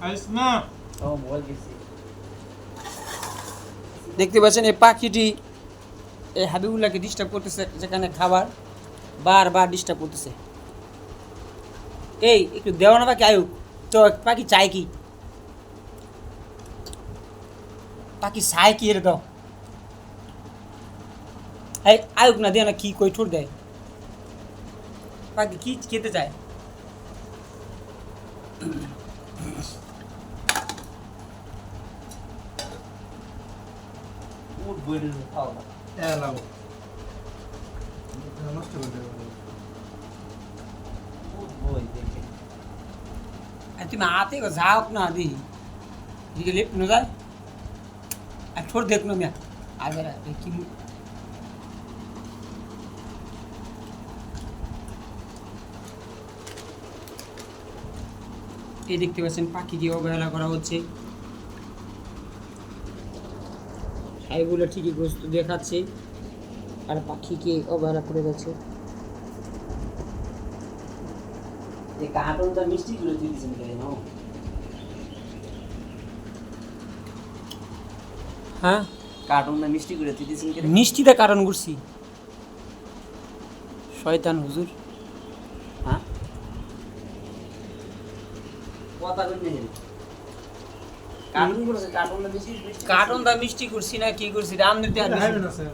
আইস না ও বল গেছি। দেখতে পাচ্ছেন এই পাখিটি এই হাবিবুল্লাহকে ডিস্টার্ব করতেছে, যেখানে খাবার বারবার ডিস্টার্ব করতেছে। এই একটু দেওয়া না পাখি আয়ুক, তো পাখি চায় কি? পাখি চায় কি এর দাও? এই আয়ুক না দেয় না, কি কই ঠোঁট দেয়? পাখি কি খেতে চায়? উঠ বইরে খাও না। এলাও নষ্ট করে দেবো উঠ বই দেখে। আর তুমি আতে যাও না দি দিকে লেপ না যায় আর ঠোঁট দেখ না মিয়া আর বেড়া কি এই দেখতে পাচ্ছেন পাখিকে অবহেলা করা হচ্ছে। সাইগুলো ঠিকই গোস্ত দেখাচ্ছে আর পাখিকে অবহেলা করে যাচ্ছে। এই কার্টুনটা মিষ্টি করে দিয়েছেন কেন? হ্যাঁ কার্টুনটা মিষ্টি করে দিয়েছেন কেন? মিষ্টিটা কারণ করছি শয়তান হুজুর। হ্যাঁ কথা কই নেই। কার্টুন করেছে, কার্টুনটা বেশি কার্টুনটা মিষ্টি করছি না কি করছি রামদের হাইবেন আছে